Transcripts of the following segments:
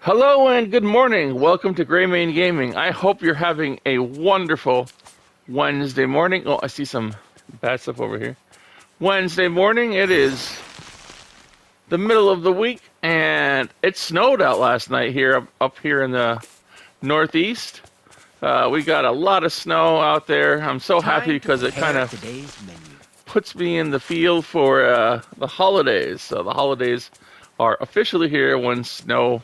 Hello and good morning. Welcome to Greymane Gaming. I hope you're having a wonderful Wednesday morning. Oh, I see some bad stuff over here. Wednesday morning. It is the middle of the week, and it snowed out last night here up here in the Northeast. We got a lot of snow out there. I'm so happy because it kind of puts me in the field for the holidays. So the holidays are officially here when snow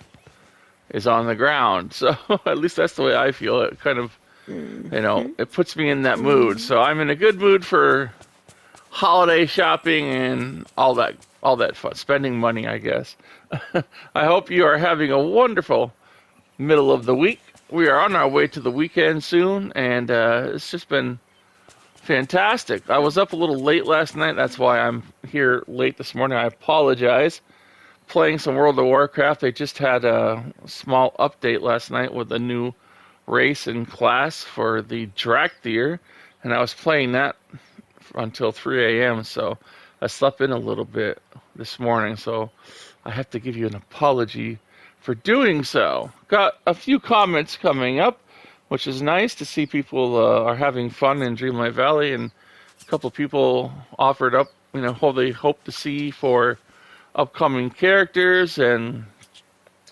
is on the ground. So at least that's the way I feel. It kind of, it puts me in that mood. So I'm in a good mood for holiday shopping and all that fun, spending money, I guess. I hope you are having a wonderful middle of the week. We are on our way to the weekend soon, and it's just been fantastic. I was up a little late last night. That's why I'm here late this morning. I apologize. Playing some World of Warcraft. They just had a small update last night with a new race and class for the Drakthir, and I was playing that until 3 a.m., so I slept in a little bit this morning, so I have to give you an apology for doing so. Got a few comments coming up, which is nice to see people are having fun in Dreamlight Valley, and a couple people offered up, who they hope to see for upcoming characters and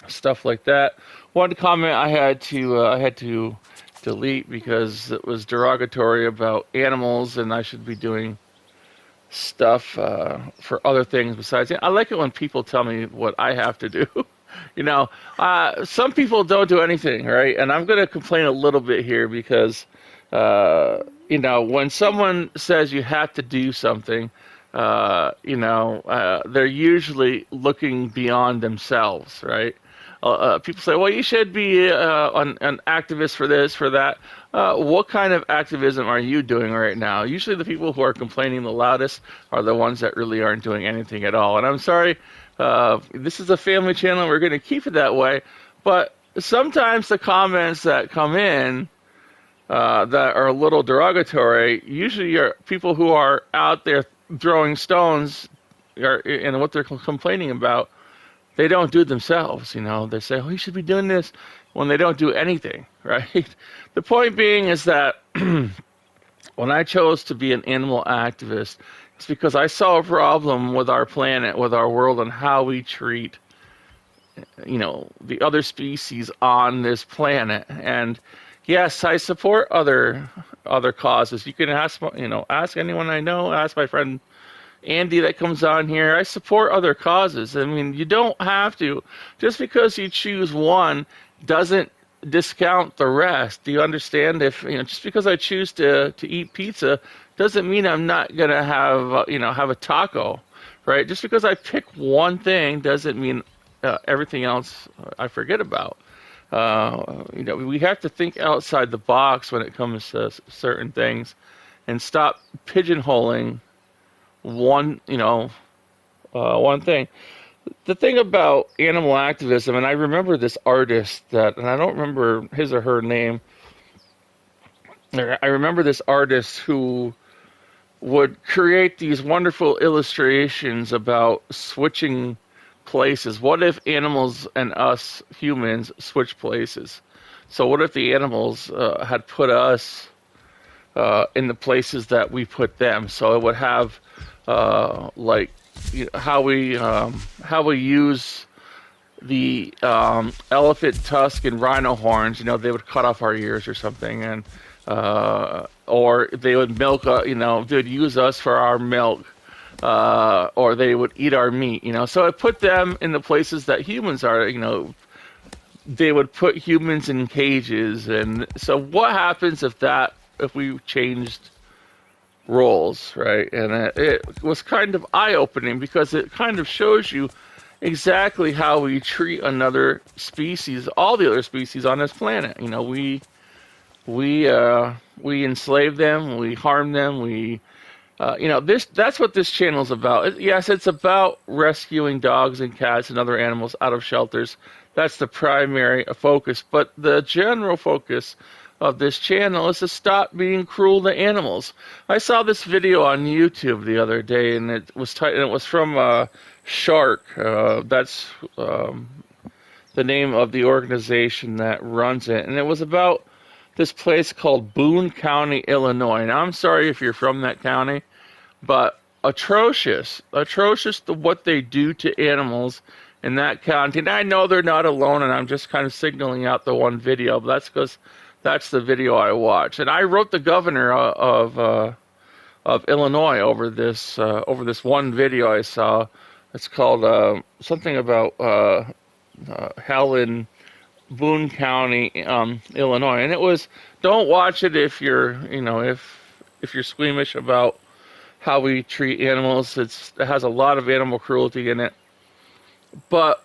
stuff like that. One comment I had to delete because it was derogatory about animals, and I should be doing stuff for other things besides. I like it when people tell me what I have to do. Some people don't do anything, right? And I'm going to complain a little bit here because, when someone says you have to do something, they're usually looking beyond themselves, right? People say, well, you should be an activist for this, for that. What kind of activism are you doing right now? Usually the people who are complaining the loudest are the ones that really aren't doing anything at all. And I'm sorry, this is a family channel. We're going to keep it that way. But sometimes the comments that come in that are a little derogatory usually are people who are out there throwing stones, and what they're complaining about, they don't do themselves. They say, oh, you should be doing this, when they don't do anything, right? The point being is that when I chose to be an animal activist, it's because I saw a problem with our planet, with our world, and how we treat, the other species on this planet. And yes, I support other causes. You can ask anyone I know. Ask my friend Andy that comes on here. I support other causes. I mean, you don't have to. Just because you choose one doesn't discount the rest. Do you understand? If just because I choose to eat pizza doesn't mean I'm not gonna have a taco, right? Just because I pick one thing doesn't mean everything else I forget about. We have to think outside the box when it comes to certain things, and stop pigeonholing one thing. The thing about animal activism, and I remember this artist and I don't remember his or her name. I remember this artist who would create these wonderful illustrations about switching places. What if animals and us humans switch places? So what if the animals had put us in the places that we put them? So it would have how we use the elephant tusk and rhino horns. They would cut off our ears or something, and or they would milk. They would use us for our milk. Or they would eat our meat, So it put them in the places that humans are, They would put humans in cages, and so what happens if we changed roles, right? And it was kind of eye-opening because it kind of shows you exactly how we treat another species, all the other species on this planet. We enslave them, we harm them, that's what this channel is about. Yes, it's about rescuing dogs and cats and other animals out of shelters. That's the primary focus. But the general focus of this channel is to stop being cruel to animals. I saw this video on YouTube the other day, and it was from Shark. That's the name of the organization that runs it, and it was about this place called Boone County, Illinois. And I'm sorry if you're from that county, but atrocious to what they do to animals in that county. And I know they're not alone, and I'm just kind of signaling out the one video, but that's because that's the video I watched. And I wrote the governor of Illinois over this one video I saw. It's called something about hell in Boone County, Illinois, and it was. Don't watch it if you're if you're squeamish about how we treat animals. It has a lot of animal cruelty in it. But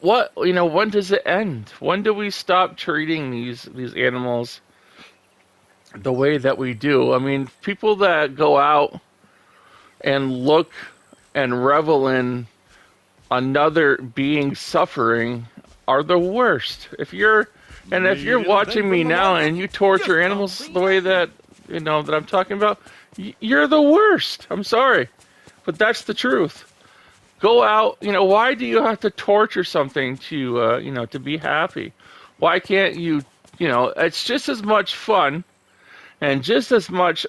when does it end? When do we stop treating these animals the way that we do? I mean, people that go out and look and revel in another being suffering are the worst. If you're watching me now and you torture animals the way that that I'm talking about, you're the worst. I'm sorry, but that's the truth. Go out. Why do you have to torture something to be happy? Why can't you? It's just as much fun and just as much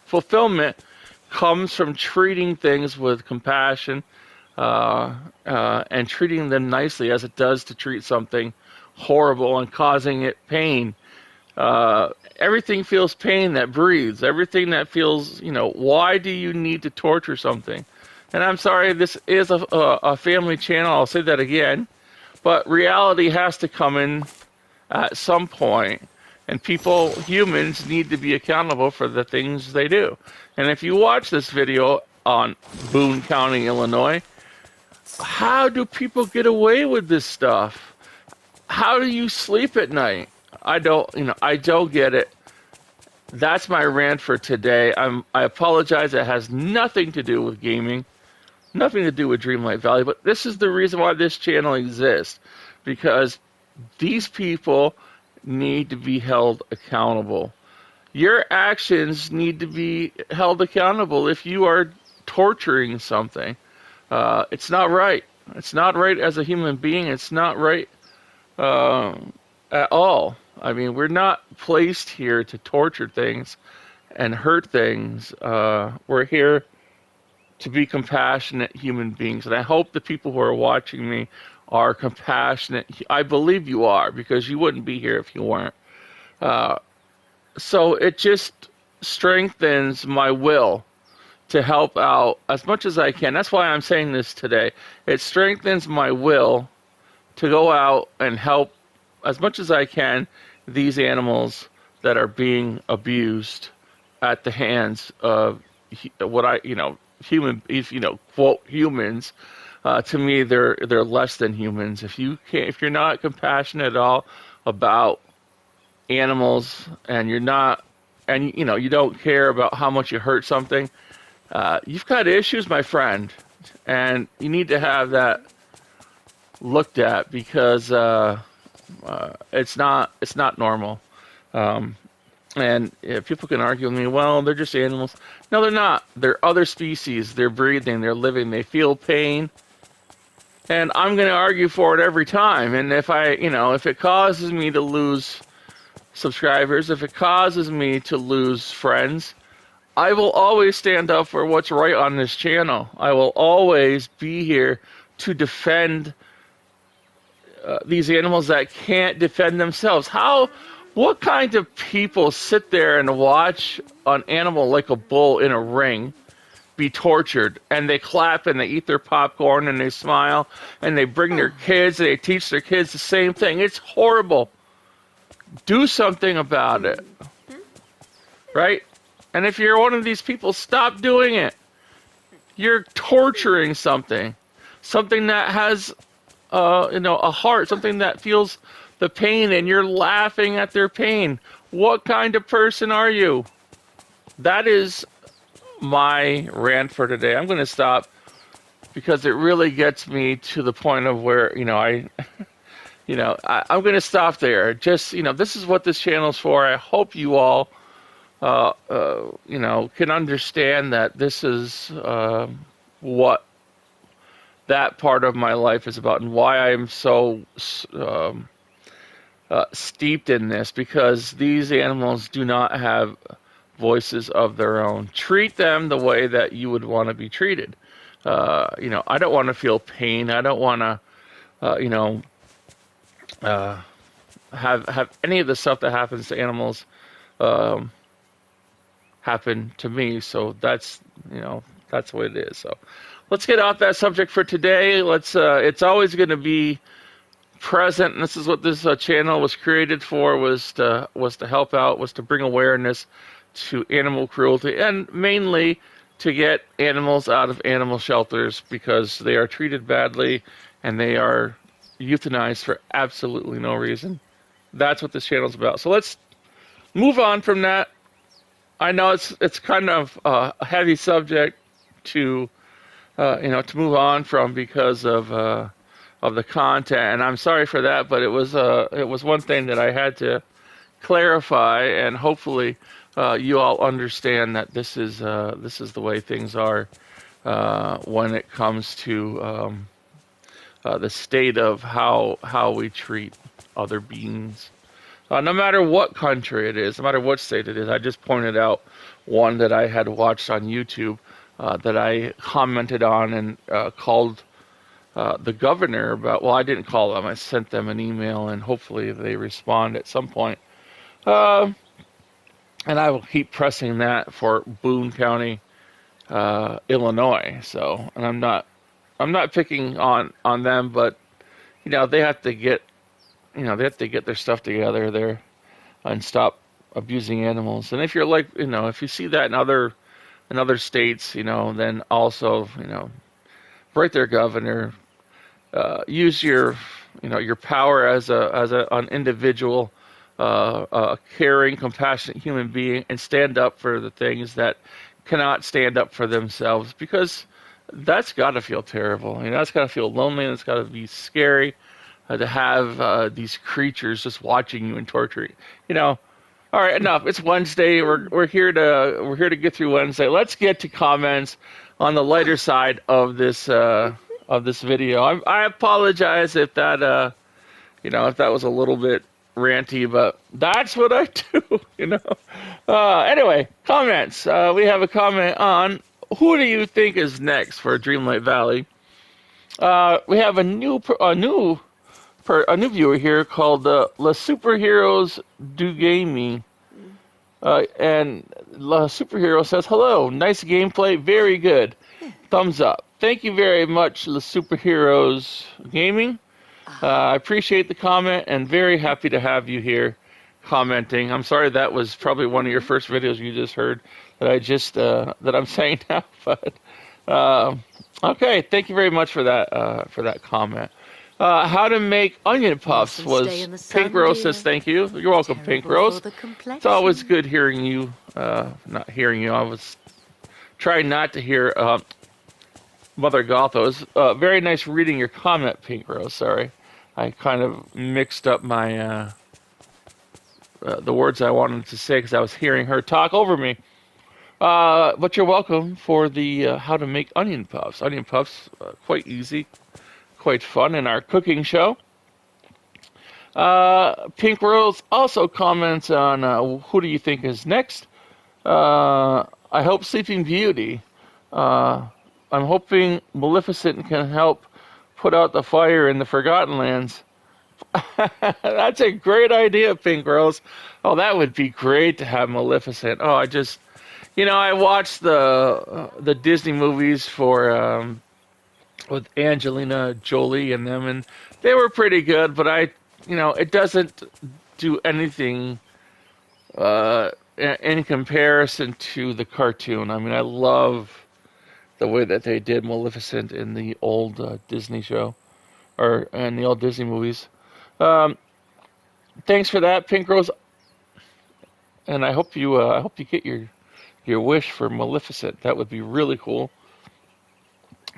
fulfillment comes from treating things with compassion and treating them nicely as it does to treat something horrible and causing it pain. Everything feels pain that breathes. Everything that feels, why do you need to torture something? And I'm sorry, this is a family channel. I'll say that again. But reality has to come in at some point. And humans need to be accountable for the things they do. And if you watch this video on Boone County, Illinois, how do people get away with this stuff? How do you sleep at night? I don't get it. That's my rant for today. I apologize. It has nothing to do with gaming, nothing to do with Dreamlight Valley, but this is the reason why this channel exists, because these people need to be held accountable. Your actions need to be held accountable if you are torturing something. It's not right. It's not right as a human being. It's not right at all. I mean, we're not placed here to torture things and hurt things. We're here to be compassionate human beings. And I hope the people who are watching me are compassionate. I believe you are, because you wouldn't be here if you weren't. So it just strengthens my will to help out as much as I can. That's why I'm saying this today. It strengthens my will to go out and help as much as I can these animals that are being abused at the hands of quote humans. To me, they're less than humans. If you're not compassionate at all about animals, and you don't care about how much you hurt something, you've got issues, my friend, and you need to have that looked at, because it's not normal. And people can argue with me, well, they're just animals. No, they're not. They're other species. They're breathing. They're living. They feel pain. And I'm going to argue for it every time. And if it causes me to lose subscribers, if it causes me to lose friends, I will always stand up for what's right on this channel. I will always be here to defend these animals that can't defend themselves. What kind of people sit there and watch an animal like a bull in a ring be tortured, and they clap and they eat their popcorn and they smile and they bring their kids and they teach their kids the same thing? It's horrible. Do something about it. Right? And if you're one of these people, stop doing it. You're torturing something that has a heart, something that feels the pain, and you're laughing at their pain. What kind of person are you? That is my rant for today. I'm going to stop, because it really gets me to the point of where, I'm going to stop there. Just, this is what this channel's for. I hope you all, can understand that this is what that part of my life is about, and why I'm so steeped in this, because these animals do not have voices of their own. Treat them the way that you would want to be treated. I don't want to feel pain. I don't want to, uh, have any of the stuff that happens to animals um, happen to me. So that's what it is. So let's get off that subject for today. It's always going to be present, and this is what this channel was created for, was to help out, was to bring awareness to animal cruelty, and mainly to get animals out of animal shelters because they are treated badly and they are euthanized for absolutely no reason. That's what this channel is about. So let's move on from that. I know it's kind of a heavy subject to to move on from because of the content, and I'm sorry for that, but it was one thing that I had to clarify, and hopefully you all understand that this is the way things are when it comes to the state of how we treat other beings. No matter what country it is, no matter what state it is. I just pointed out one that I had watched on YouTube that I commented on and called the governor about. Well, I didn't call them. I sent them an email, and hopefully they respond at some point. And I will keep pressing that for Boone County, Illinois. So, and I'm not picking on them, but they have to get their stuff together there and stop abusing animals. And if you're like, if you see that in other states, then also, write their governor, use your power as an individual, a caring, compassionate human being, and stand up for the things that cannot stand up for themselves, because that's got to feel terrible. That's got to feel lonely, and it's got to be scary to have these creatures just watching you and torturing you. All right, enough. It's Wednesday. We're here to get through Wednesday. Let's get to comments on the lighter side of this video. I apologize if that if that was a little bit ranty, but that's what I do. Anyway, comments. We have a comment on who do you think is next for Dreamlight Valley. We have a new viewer here called La Superheroes Du Gaming. And La Superhero says, hello, nice gameplay, very good. Thumbs up. Thank you very much, La Superheroes Gaming. I appreciate the comment and very happy to have you here commenting. I'm sorry that was probably one of your first videos you just heard that I'm saying now, but okay, thank you very much for that comment. How to make onion puffs was Pink Rose says thank you. You're welcome, Pink Rose. It's always good hearing you. Not hearing you. I was trying not to hear Mother Gotho. It was very nice reading your comment, Pink Rose. Sorry, I kind of mixed up my the words I wanted to say because I was hearing her talk over me. But you're welcome for the how to make onion puffs. Onion puffs, quite easy. Quite fun in our cooking show. Pink Rose also comments on who do you think is next. I hope Sleeping Beauty. I'm hoping Maleficent can help put out the fire in the Forgotten Lands. That's a great idea, Pink Rose. Oh, that would be great to have Maleficent. Oh, I watched the Disney movies for with Angelina Jolie and them, and they were pretty good, but it doesn't do anything in comparison to the cartoon. I love the way that they did Maleficent in the old Disney show, or in the old Disney movies. Thanks for that, Pink Rose, and I hope you get your wish for Maleficent. That would be really cool.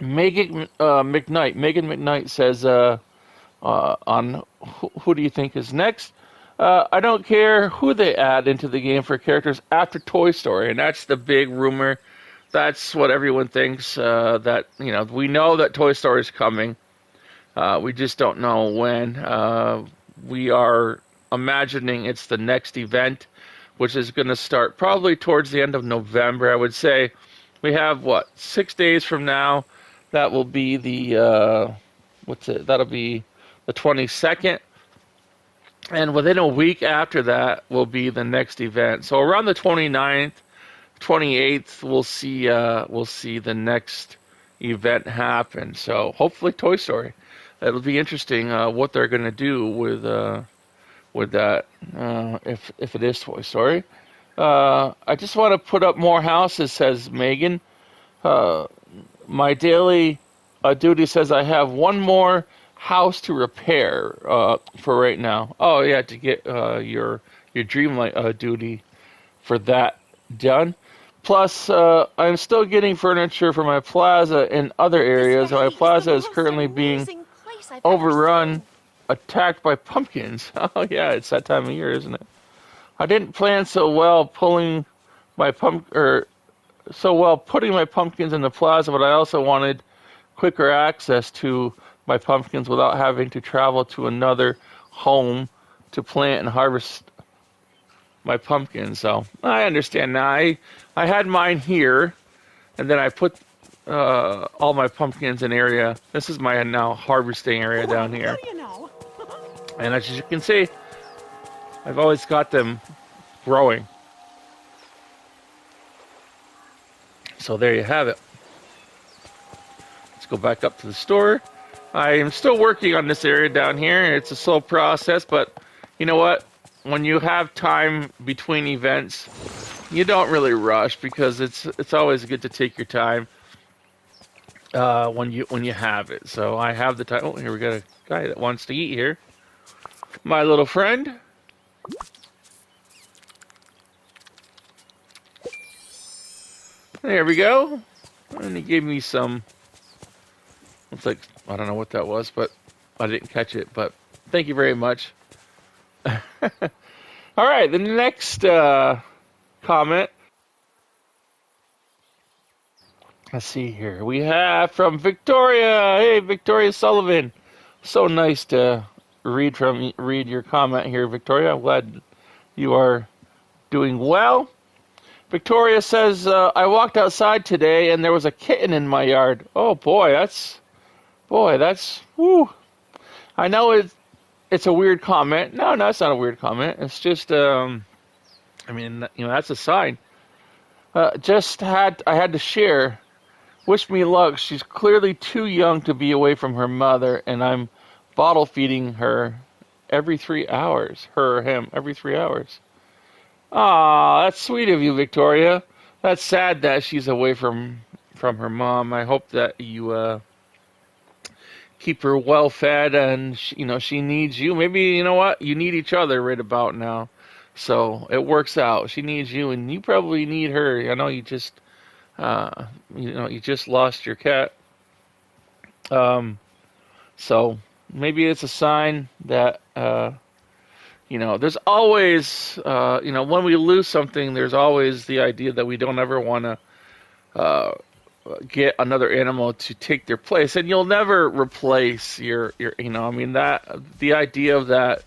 Megan McKnight says on who do you think is next? I don't care who they add into the game for characters after Toy Story, and that's the big rumor that's what everyone thinks. That we know that Toy Story is coming. We just don't know when. We are imagining it's the next event, which is going to start probably towards the end of November. I would say we have 6 days from now. That will be the That'll be the 22nd, and within a week after that will be the next event. So around the 29th, 28th, we'll see the next event happen. So hopefully Toy Story. It'll be interesting what they're going to do with that if it is Toy Story. I just want to put up more houses, says Megan. My daily duty says I have one more house to repair for right now. Oh yeah, to get your Dreamlight duty for that done. Plus, I'm still getting furniture for my plaza in other areas. My plaza is currently being overrun, attacked by pumpkins. Oh yeah, it's that time of year, isn't it? I didn't plan so well putting my pumpkins in the plaza, but I also wanted quicker access to my pumpkins without having to travel to another home to plant and harvest my pumpkins. So I understand now. I had mine here, and then I put all my pumpkins in area. This is my now harvesting area down here. And as you can see, I've always got them growing. So there you have it. Let's go back up to the store. I am still working on this area down here. It's a slow process, but you know what? When you have time between events, you don't really rush, because it's always good to take your time when you have it. So I have the time. Oh, here we got a guy that wants to eat here. My little friend. There we go. And he gave me some. Looks like, I don't know what that was, but I didn't catch it. But thank you very much. All right, the next comment. Let's see here. We have from Victoria. Hey, Victoria Sullivan. So nice to read your comment here, Victoria. I'm glad you are doing well. Victoria says, I walked outside today and there was a kitten in my yard. Oh boy, that's whoo. I know it's a weird comment. No, it's not a weird comment. It's just, that's a sign. I had to share. Wish me luck. She's clearly too young to be away from her mother, and I'm bottle feeding her every 3 hours. Her or him, every 3 hours. Aw, that's sweet of you, Victoria. That's sad that she's away from her mom. I hope that you keep her well fed, and she needs you. Maybe you know what, you need each other right about now, so it works out. She needs you, and you probably need her. I know you just lost your cat, so maybe it's a sign that there's always when we lose something, there's always the idea that we don't ever want to get another animal to take their place, and you'll never replace your that the idea of that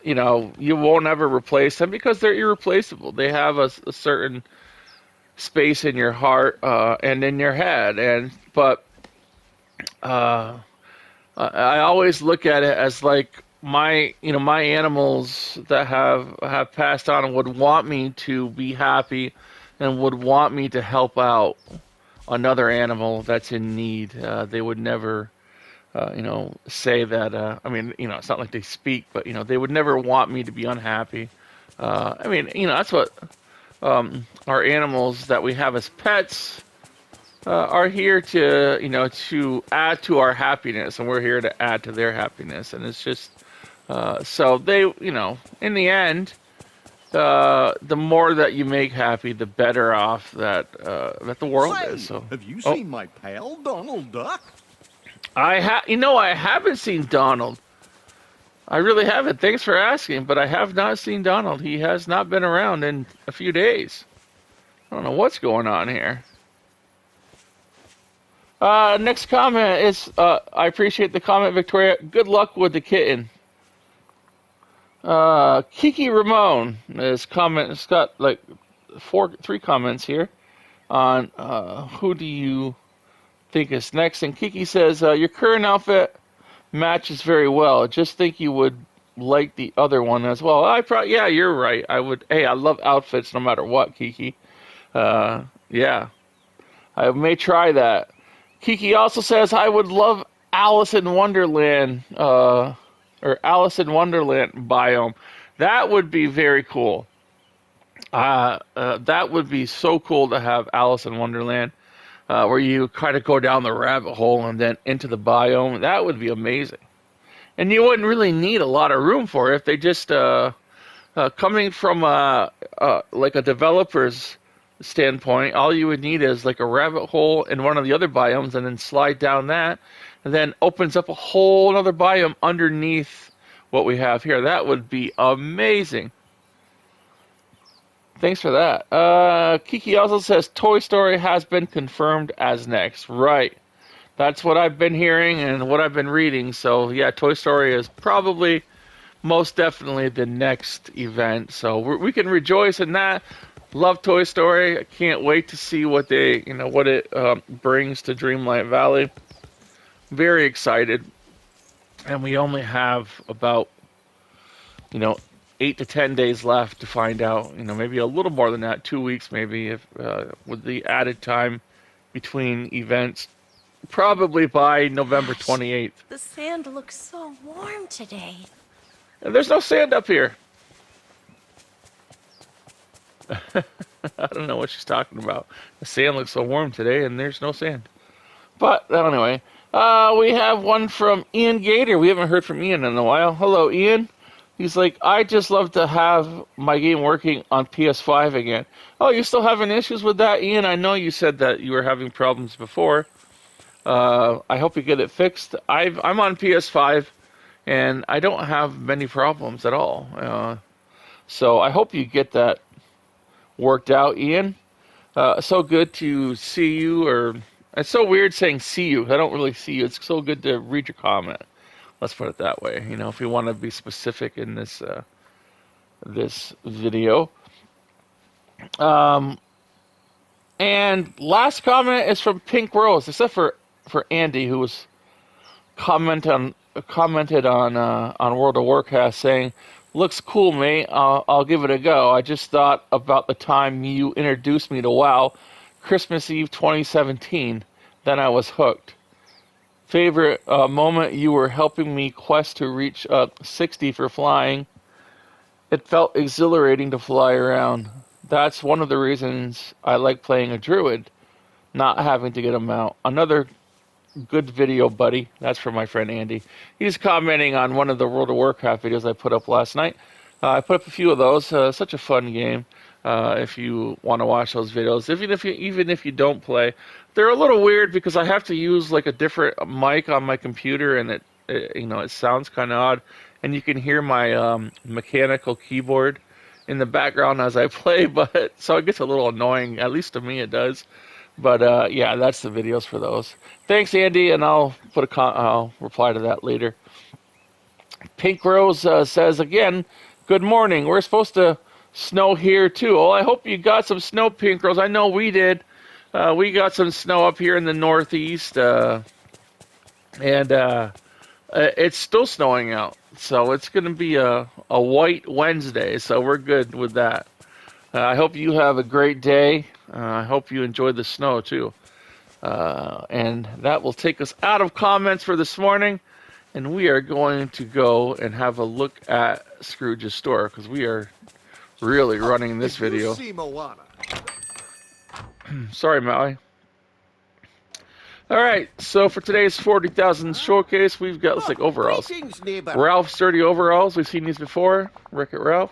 you won't ever replace them, because they're irreplaceable. They have a certain space in your heart and in your head, but I always look at it as like my animals that have passed on and would want me to be happy and would want me to help out another animal that's in need. They would never, say that. It's not like they speak, but they would never want me to be unhappy. That's what our animals that we have as pets are here to add to our happiness, and we're here to add to their happiness. And it's just so they, in the end. The more that you make happy, the better off that the world is. So, have you seen my pal, Donald Duck? I haven't seen Donald. I really haven't. Thanks for asking, but I have not seen Donald. He has not been around in a few days. I don't know what's going on here. Next comment is, I appreciate the comment, Victoria. Good luck with the kitten. Kiki Ramon is comment. It's got like three comments here on who do you think is next. And Kiki says, your current outfit matches very well. Just think you would like the other one as well. Yeah, you're right. I would. Hey, I love outfits no matter what, Kiki. Yeah, I may try that. Kiki also says, I would love Alice in Wonderland, or Alice in Wonderland biome. That would be very cool. That would be so cool to have Alice in Wonderland, where you kind of go down the rabbit hole and then into the biome. That would be amazing. And you wouldn't really need a lot of room for it if they just, coming from like a developer's standpoint, all you would need is like a rabbit hole in one of the other biomes and then slide down that and then opens up a whole other biome underneath what we have here. That would be amazing. Thanks for that. Kiki also says Toy Story has been confirmed as next. Right. That's what I've been hearing and what I've been reading. So yeah, Toy Story is probably most definitely the next event. So we can rejoice in that. Love Toy Story. I can't wait to see what what it brings to Dreamlight Valley. Very excited. And we only have about, 8 to 10 days left to find out. Maybe a little more than that, 2 weeks maybe, if with the added time between events. Probably by November 28th. The sand looks so warm today. And there's no sand up here. I don't know what she's talking about. The sand looks so warm today, and there's no sand. But anyway, we have one from Ian Gator. We haven't heard from Ian in a while. Hello, Ian. He's like, I just love to have my game working on PS5 again. Oh, you're still having issues with that, Ian? I know you said that you were having problems before. I hope you get it fixed. I'm on PS5, and I don't have many problems at all. So I hope you get that worked out, Ian. So good to see you, or it's so weird saying see you. I don't really see you. It's so good to read your comment. Let's put it that way. If you want to be specific in this this video. And last comment is from Pink Rose, except for Andy, who was commented on World of Warcraft saying, looks cool, mate. I'll give it a go. I just thought about the time you introduced me to WoW, Christmas Eve 2017. Then I was hooked. Favorite moment, you were helping me quest to reach 60 for flying. It felt exhilarating to fly around. That's one of the reasons I like playing a druid, not having to get a mount. Another good video, buddy. That's from my friend Andy. He's commenting on one of the World of Warcraft videos I put up last night. I put up a few of those. Such a fun game. If you want to watch those videos, even if you don't play, they're a little weird because I have to use like a different mic on my computer, and it sounds kind of odd, and you can hear my mechanical keyboard in the background as I play, but so it gets a little annoying. At least to me, it does. But yeah, that's the videos for those. Thanks, Andy, and I'll reply to that later. Pink Rose says again, good morning. We're supposed to snow here too. Oh, I hope you got some snow, Pink Rose. I know we did. We got some snow up here in the Northeast, and it's still snowing out. So it's going to be a white Wednesday. So we're good with that. I hope you have a great day. I hope you enjoy the snow too. And that will take us out of comments for this morning. And we are going to go and have a look at Scrooge's store because we are really running this video. You see Moana? Sorry, Maui. All right, so for today's 40,000 showcase, we've got, looks like overalls. Greetings, neighbor. Ralph's Sturdy Overalls. We've seen these before. Wreck-It Ralph.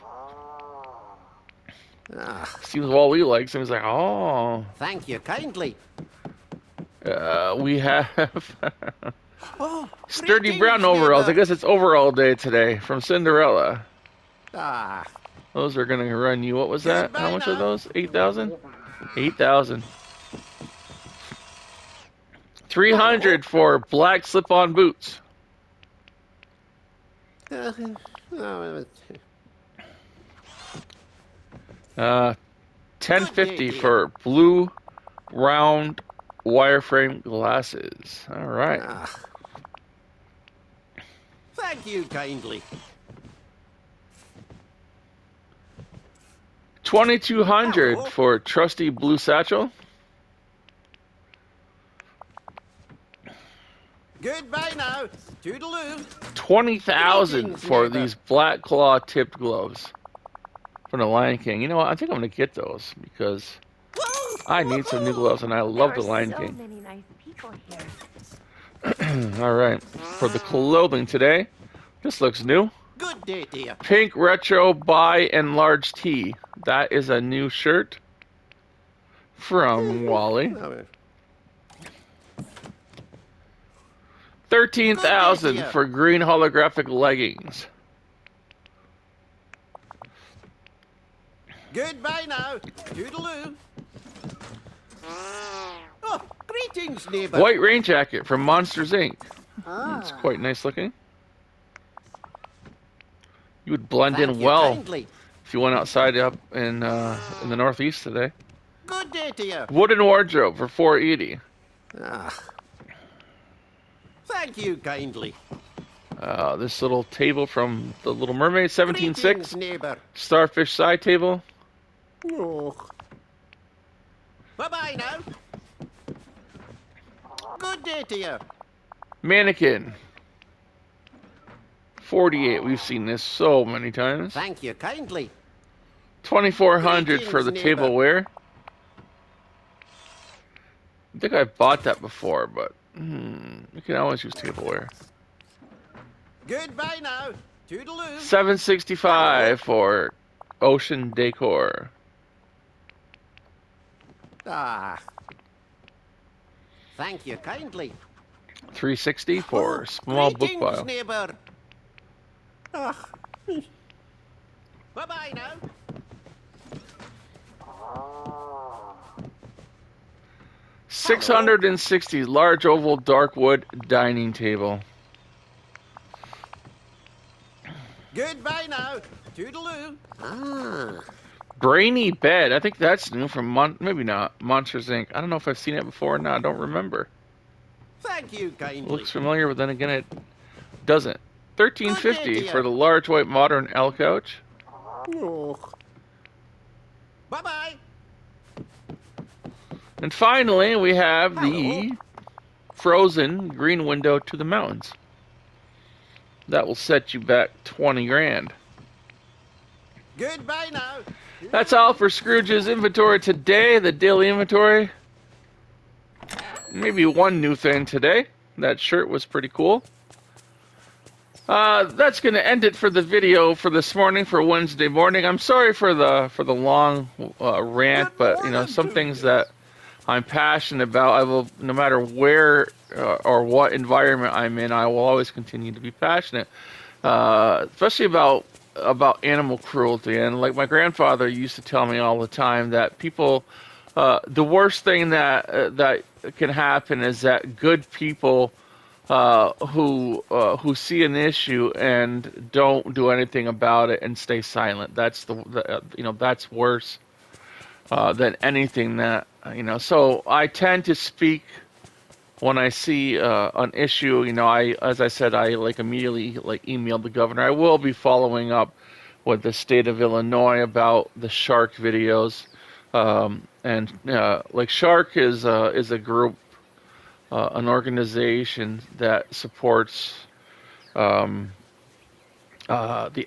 Seems Wally likes him. He's like, oh. Thank you kindly. We have Oh, Sturdy greetings, Brown Overalls. I neighbor. guess it's overall day today from Cinderella. Ah, Those are going to run you, what was that? How much are those? 8,000? 8,000. 300 for black slip-on boots. Oh, 1050 for blue round wireframe glasses. All right. thank you kindly. 2,200 for trusty blue satchel. Goodbye now. Toodaloo. 20,000 for neighbor. these black claw tipped gloves from the Lion King. You know what? I think I'm gonna get those because I need some new gloves and I love the Lion There are so King. many nice people here. All right. For the clothing today, this looks new. Good day to you. Pink retro by and large tee. That is a new shirt from Wally. 13,000 for green holographic leggings. Goodbye now. Toodaloo. Oh, greetings, neighbour. White rain jacket from Monsters Inc. It's quite nice looking. You would blend Thank in you well kindly. if you went outside up in the Northeast today. Good day to you. Wooden wardrobe for 480. Thank you kindly. This little table from The Little Mermaid, 17.6. Greetings, neighbour. Starfish side table. Oh. Bye-bye now. Good day to you. Mannequin. 48. We've seen this so many times. Thank you kindly. 2,400 for the Greetings, neighbor. tableware. I think I bought that before, but you can always use tableware. Goodbye now. Toodaloo. 765 for ocean decor. Thank you kindly. 360 for small book Greetings, pile. neighbour. Bye-bye now. $660 large oval dark wood dining table. Goodbye now. Toodaloo. Brainy bed. I think that's new from maybe not Monsters Inc. I don't know if I've seen it before or not. I don't remember. Thank you kindly. Looks familiar, but then again it doesn't. Good $13.50 idea. for the large white modern L couch. Bye-bye. And finally, we have the frozen green window to the mountains. That will set you back 20 grand. Goodbye now. That's all for Scrooge's inventory today, the daily inventory. Maybe one new thing today. That shirt was pretty cool. That's going to end it for the video for this morning, for Wednesday morning. I'm sorry for the long rant, but you know, some things that I'm passionate about, I will, no matter where or what environment I'm in, I will always continue to be passionate, especially about animal cruelty. And like my grandfather used to tell me all the time, that people, the worst thing that can happen is that good people who see an issue and don't do anything about it and stay silent. That's that's worse than anything that, so I tend to speak when I see an issue. As I said, I immediately emailed the governor. I will be following up with the state of Illinois about the shark videos. Shark is a group, an organization that supports the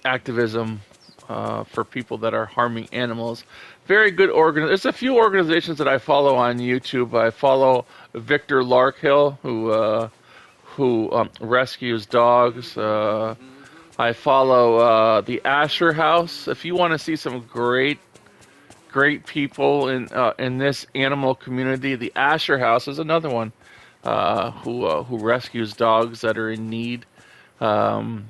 activism for people that are harming animals. Very good There's a few organizations that I follow on YouTube. I follow Victor Larkhill, who rescues dogs. I follow the Asher House. If you want to see some great people in this animal community, the Asher House is another one who rescues dogs that are in need. And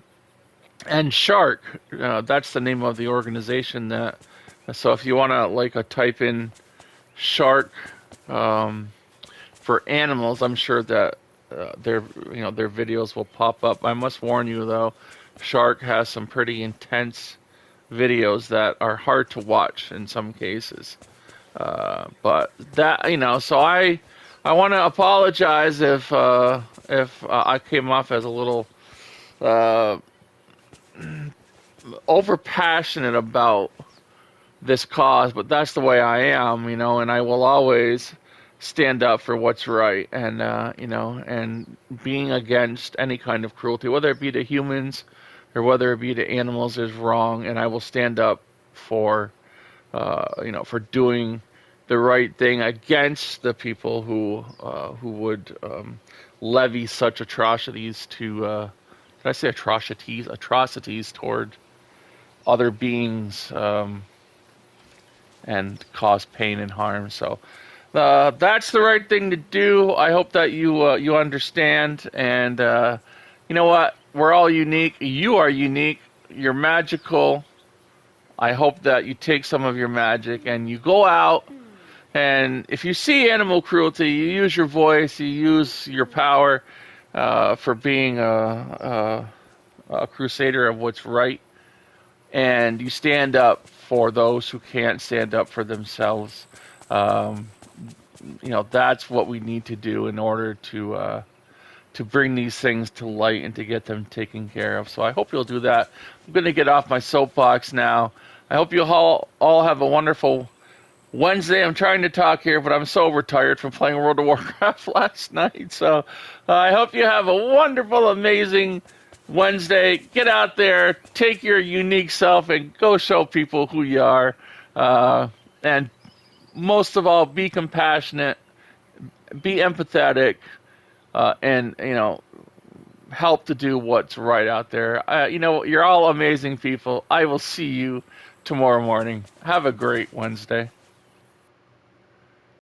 Shark, that's the name of the organization that. So if you want to type in Shark for animals. I'm sure that their their videos will pop up. I must warn you though, Shark has some pretty intense videos that are hard to watch in some cases. But that so I want to apologize if I came off as a little uh, over passionate about this cause, but that's the way I am, and I will always stand up for what's right, and and being against any kind of cruelty, whether it be to humans or whether it be to animals, is wrong, and I will stand up for for doing the right thing against the people who would levy such atrocities to did I say atrocities toward other beings, and cause pain and harm. So that's the right thing to do. I hope that you understand. And you know what? We're all unique. You are unique. You're magical. I hope that you take some of your magic and you go out. And if you see animal cruelty, you use your voice. You use your power for being a crusader of what's right. And you stand up for those who can't stand up for themselves. That's what we need to do in order to bring these things to light and to get them taken care of. So I hope you'll do that. I'm going to get off my soapbox now. I hope you all have a wonderful Wednesday. I'm trying to talk here, but I'm so overtired from playing World of Warcraft last night. So I hope you have a wonderful, amazing Wednesday. Get out there, take your unique self, and go show people who you are. And most of all, be compassionate, be empathetic, and help to do what's right out there. You're all amazing people. I will see you tomorrow morning. Have a great Wednesday.